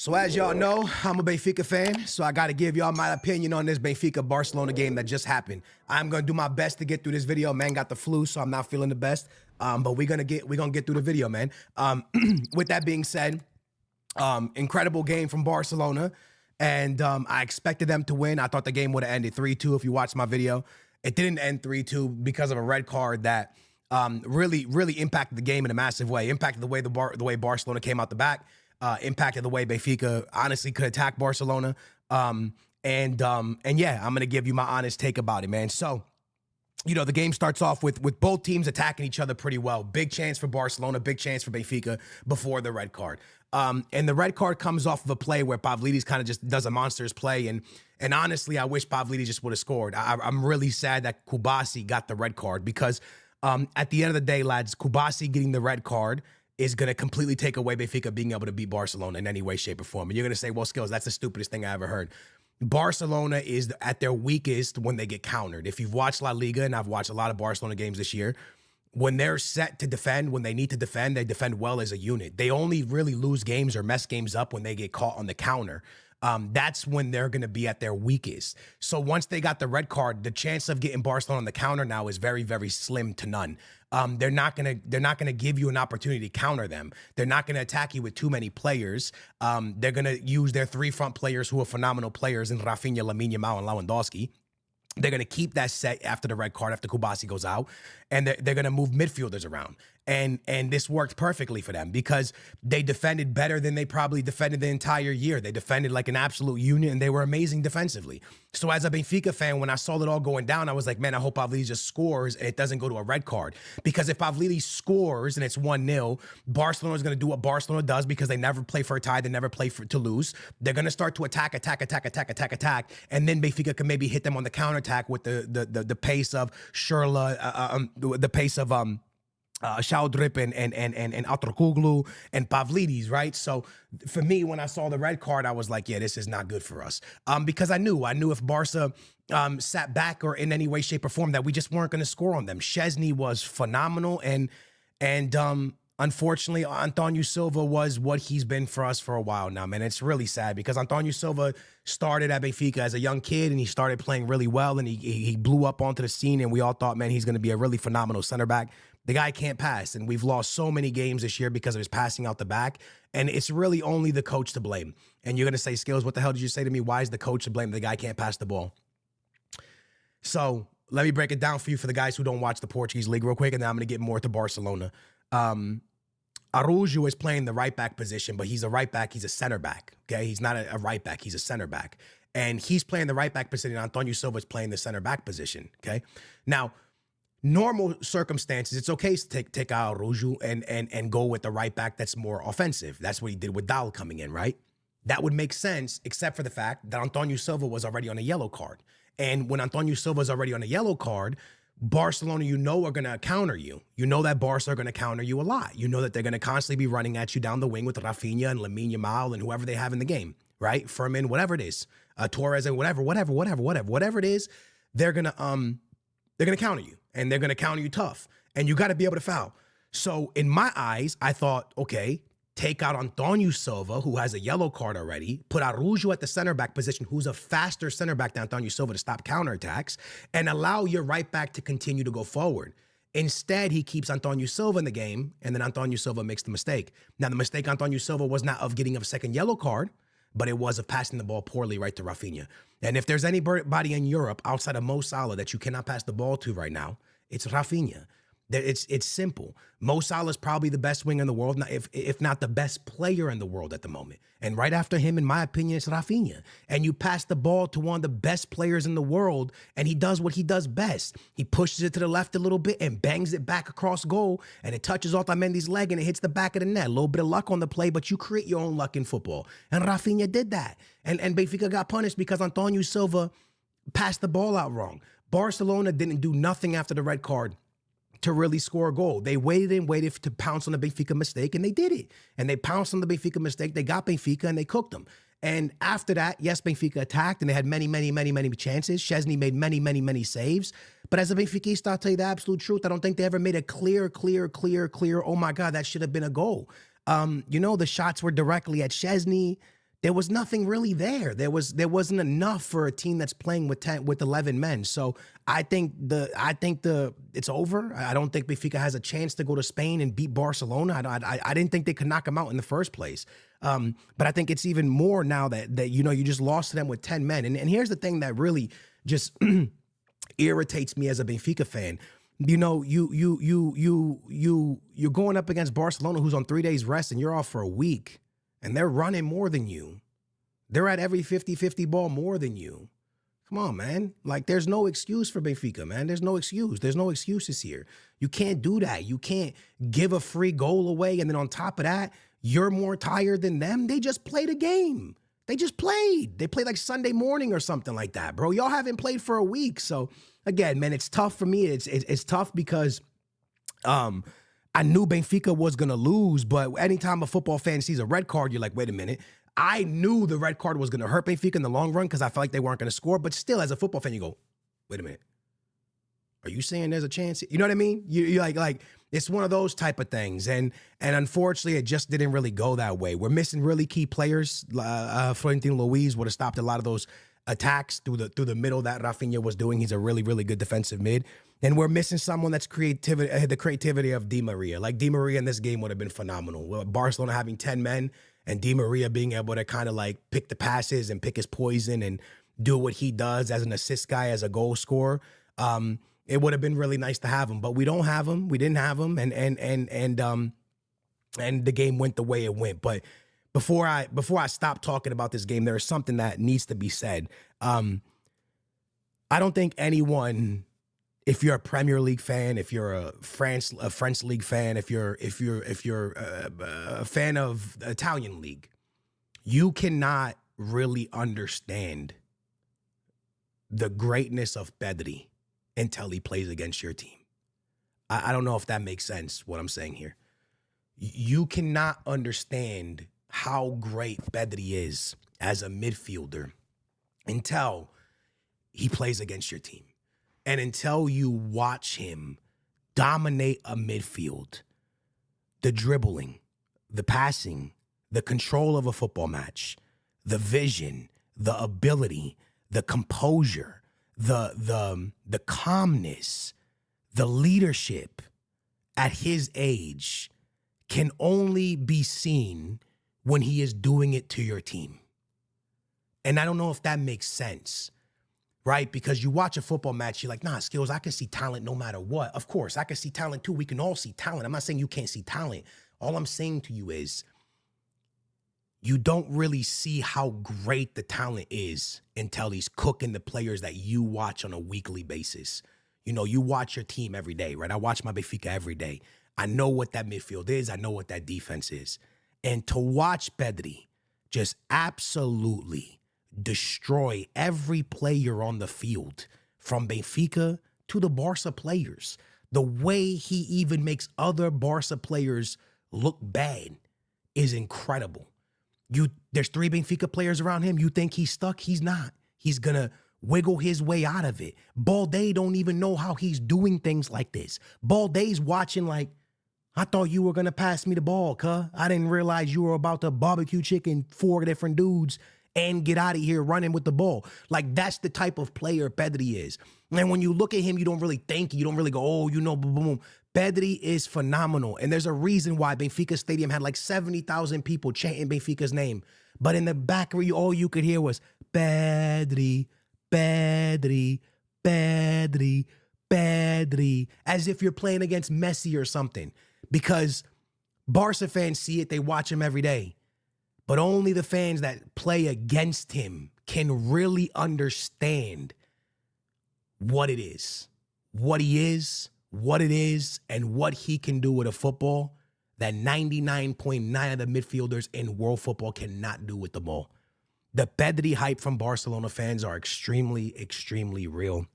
So as y'all know, I'm a Benfica fan, so I got to give y'all my opinion on this Benfica-Barcelona game that just happened. I'm going to do my best to get through this video. Man got the flu, so I'm not feeling the best. But we're gonna get through the video, man. With that being said, incredible game from Barcelona, and I expected them to win. I thought the game would have ended 3-2 if you watched my video. It didn't end 3-2 because of a red card that really impacted the game in a massive way. Impacted the way Barcelona came out the back. Impacted the way Benfica honestly could attack Barcelona. And yeah, I'm gonna give you my honest take about it, man. So, you know, the game starts off with both teams attacking each other pretty well. Big chance for Barcelona, big chance for Benfica before the red card. And the red card comes off of a play where Pavlidis kind of just does a monster's play. And honestly, I wish Pavlidis just would have scored. I'm really sad that Kubasi got the red card because at the end of the day, lads, Kubasi getting the red card is going to completely take away Benfica being able to beat Barcelona in any way, shape, or form. And you're going to say, well, Skills, that's the stupidest thing I ever heard. Barcelona is at their weakest when they get countered. If you've watched La Liga, and I've watched a lot of Barcelona games this year, when they're set to defend, when they need to defend, they defend well as a unit. They only really lose games or mess games up when they get caught on the counter. That's when they're going to be at their weakest. So once they got the red card, the chance of getting Barcelona on the counter now is very, very slim to none. They're not gonna give you an opportunity to counter them. They're not gonna attack you with too many players. They're gonna use their three front players who are phenomenal players in Rafinha, Lamine Yamal, and Lewandowski. They're going to keep that set after the red card, after Kubasi goes out, and they're going to move midfielders around. And this worked perfectly for them because they defended better than they probably defended the entire year. They defended like an absolute unit, and they were amazing defensively. So as a Benfica fan, when I saw it all going down, I was like, man, I hope Pavlidis just scores and it doesn't go to a red card. Because if Pavlidis scores and it's 1-0, Barcelona is going to do what Barcelona does because they never play for a tie. They never play to lose. They're going to start to attack, and then Benfica can maybe hit them on the counterattack with the pace of Schürrle, the pace of Schaudrip and Atrokuglu and Pavlidis, right? So for me, when I saw the red card, I was like, yeah, this is not good for us. Because I knew if Barca sat back or in any way, shape, or form that we just weren't going to score on them. Szczesny was phenomenal, and unfortunately, Antonio Silva was what he's been for us for a while now, man. It's really sad because Antonio Silva started at Benfica as a young kid, and he started playing really well, and he blew up onto the scene, and we all thought, man, he's going to be a really phenomenal center back. The guy can't pass, and we've lost so many games this year because of his passing out the back, and it's really only the coach to blame. And you're going to say, Skills, what the hell did you say to me? Why is the coach to blame? The guy can't pass the ball. So let me break it down for you for the guys who don't watch the Portuguese league real quick, and then I'm going to get more to Barcelona. Araujo is playing the right back position, but he's a right back. He's a center back, okay? He's not a right back. He's a center back. And he's playing the right back position. Antonio Silva is playing the center back position, okay? Now, normal circumstances, it's okay to take out Araujo and go with the right back that's more offensive. That's what he did with Dal coming in, right? That would make sense, except for the fact that Antonio Silva was already on a yellow card. And when Antonio Silva is already on a yellow card, Barcelona, you know, are going to counter you. You know that Barca are going to counter you a lot. You know that they're going to constantly be running at you down the wing with Rafinha and Lamine Yamal and whoever they have in the game, right? Fermin, whatever it is, Torres and whatever it is, they're going to counter you, and they're going to counter you tough, and you got to be able to foul. So in my eyes, I thought, okay, take out Antonio Silva, who has a yellow card already, put Araujo at the center back position, who's a faster center back than Antonio Silva to stop counterattacks, and allow your right back to continue to go forward. Instead, he keeps Antonio Silva in the game, and then Antonio Silva makes the mistake. Now, the mistake Antonio Silva was not of getting a second yellow card, but it was of passing the ball poorly right to Rafinha. And if there's anybody in Europe outside of Mo Salah that you cannot pass the ball to right now, it's Rafinha. It's simple. Mo Salah is probably the best winger in the world, if not the best player in the world at the moment. And right after him, in my opinion, it's Rafinha. And you pass the ball to one of the best players in the world, and he does what he does best. He pushes it to the left a little bit and bangs it back across goal, and it touches Otamendi's leg, and it hits the back of the net. A little bit of luck on the play, but you create your own luck in football. And Rafinha did that. And Benfica got punished because Antonio Silva passed the ball out wrong. Barcelona didn't do nothing after the red card to really score a goal. They waited to pounce on the Benfica mistake, and they did it. And they pounced on the Benfica mistake. They got Benfica, and they cooked them. And after that, yes, Benfica attacked, and they had many chances. Szczesny made many saves. But as a Benfiquista, I'll tell you the absolute truth. I don't think they ever made a clear, oh, my God, that should have been a goal. You know, the shots were directly at Szczesny. there was nothing really there. There wasn't enough for a team that's playing with 11 men. So I think it's over. I don't think Benfica has a chance to go to Spain and beat Barcelona. I didn't think they could knock them out in the first place. But I think it's even more now that you just lost to them with 10 men. And here's the thing that really just irritates me as a Benfica fan. You're going up against Barcelona, who's on 3 days rest, and you're off for a week. And they're running more than you. They're at every 50-50 ball more than you. Come on, man. Like, there's no excuse for Benfica, man. There's no excuse. There's no excuses here. You can't do that. You can't give a free goal away, and then on top of that, you're more tired than them. They just played a game. They just played. They played like Sunday morning or something like that, bro. Y'all haven't played for a week. So, again, man, it's tough for me. It's tough because I knew Benfica was going to lose, but anytime a football fan sees a red card, you're like, wait a minute. I knew the red card was going to hurt Benfica in the long run because I felt like they weren't going to score. But still, as a football fan, you go, wait a minute. Are you saying there's a chance? You know what I mean? You're like it's one of those type of things. And unfortunately, it just didn't really go that way. We're missing really key players. Florentino Luis would have stopped a lot of those attacks through the middle that Rafinha was doing. He's a really, really good defensive mid. And we're missing someone that's the creativity of Di Maria. Like, Di Maria in this game would have been phenomenal. With Barcelona having 10 men and Di Maria being able to kind of like pick the passes and pick his poison and do what he does as an assist guy, as a goal scorer. It would have been really nice to have him, but we don't have him. We didn't have him, and the game went the way it went. But before I stop talking about this game, there is something that needs to be said. I don't think anyone, if you're a Premier League fan, if you're a French league fan, if you're a fan of the Italian league, you cannot really understand the greatness of PEDRI until he plays against your team. I don't know if that makes sense, what I'm saying here. You cannot understand how great PEDRI is as a midfielder until he plays against your team. And until you watch him dominate a midfield, the dribbling, the passing, the control of a football match, the vision, the ability, the composure, the calmness, the leadership at his age can only be seen when he is doing it to your team. And I don't know if that makes sense, right? Because you watch a football match, you're like, nah, Skills, I can see talent no matter what. Of course, I can see talent too. We can all see talent. I'm not saying you can't see talent. All I'm saying to you is you don't really see how great the talent is until he's cooking the players that you watch on a weekly basis. You know, you watch your team every day, right? I watch my Benfica every day. I know what that midfield is. I know what that defense is. And to watch PEDRI just absolutely destroy every player on the field, from Benfica to the Barca players, the way he even makes other Barca players look bad is incredible. There's 3 Benfica players around him. You think he's stuck? He's not. He's going to wiggle his way out of it. Balde don't even know how he's doing things like this. Balde's watching like, I thought you were going to pass me the ball, cuh. I didn't realize you were about to barbecue chicken 4 different dudes and get out of here running with the ball. Like, that's the type of player PEDRI is. And when you look at him, you don't really think, you don't really go, oh, boom, boom, boom. PEDRI is phenomenal. And there's a reason why Benfica Stadium had like 70,000 people chanting Benfica's name. But in the back, all you could hear was PEDRI, PEDRI, PEDRI, PEDRI, as if you're playing against Messi or something. Because Barca fans see it, they watch him every day. But only the fans that play against him can really understand what it is, what he is, what it is, and what he can do with a football that 99.9 of the midfielders in world football cannot do with the ball. The PEDRI hype from Barcelona fans are extremely, extremely real.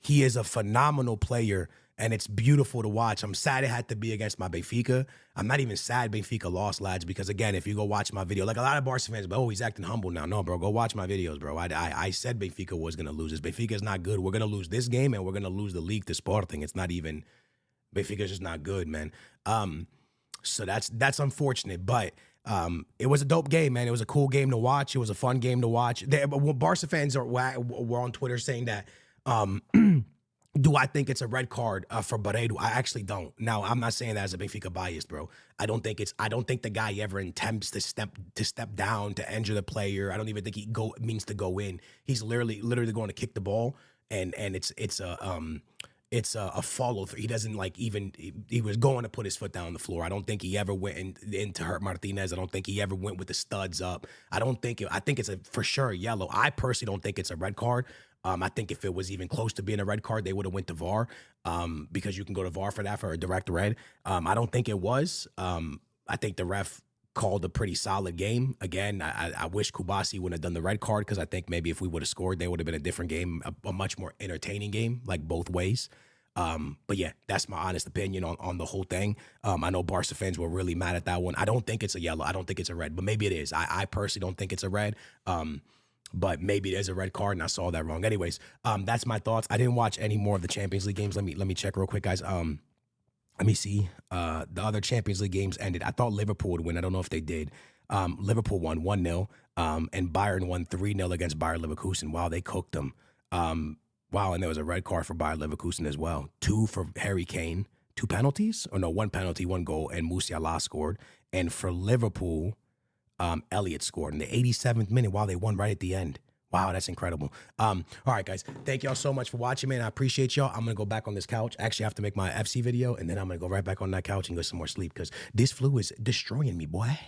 He is a phenomenal player, and it's beautiful to watch. I'm sad it had to be against my Benfica. I'm not even sad Benfica lost, lads, because, again, if you go watch my video, like a lot of Barca fans, oh, he's acting humble now. No, bro, go watch my videos, bro. I said Benfica was going to lose this. Benfica is not good. We're going to lose this game, and we're going to lose the league to Sporting. It's not even – Benfica's just not good, man. So that's unfortunate. But It was a dope game, man. It was a cool game to watch. It was a fun game to watch. Barca fans were on Twitter saying that, do I think it's a red card for Barredo? I actually don't. Now, I'm not saying that as a Benfica bias, bro. I don't think the guy ever attempts to step down to injure the player. I don't even think he means to go in. He's literally going to kick the ball, and it's a follow through. He doesn't he was going to put his foot down on the floor. I don't think he ever went in to hurt Martinez. I don't think he ever went with the studs up. I think it's a for sure yellow. I personally don't think it's a red card. I think if it was even close to being a red card, they would have went to VAR, because you can go to VAR for that, for a direct red. I don't think it was. I think the ref called a pretty solid game. Again, I wish Kubasi wouldn't have done the red card, because I think maybe if we would have scored, they would have been a different game, a much more entertaining game, like both ways. But yeah, that's my honest opinion on the whole thing. I know Barca fans were really mad at that one. I don't think it's a yellow. I don't think it's a red, but maybe it is. I personally don't think it's a red. But maybe there's a red card and I saw that wrong. Anyways, that's my thoughts. I didn't watch any more of the Champions League games. Let me check real quick, guys. Let me see. The other Champions League games ended. I thought Liverpool would win. I don't know if they did. Liverpool won 1-0, and Bayern won 3-0 against Bayer Leverkusen. Wow, they cooked them. Wow, and there was a red card for Bayer Leverkusen as well. 2 for Harry Kane. 2 penalties? Or no, 1 penalty, 1 goal, and Musiala scored. And for Liverpool, Elliott scored in the 87th minute while they won right at the end. Wow, that's incredible. All right, guys. Thank y'all so much for watching, man. I appreciate y'all. I'm going to go back on this couch. Actually, I have to make my FC video, and then I'm going to go right back on that couch and get some more sleep, because this flu is destroying me, boy.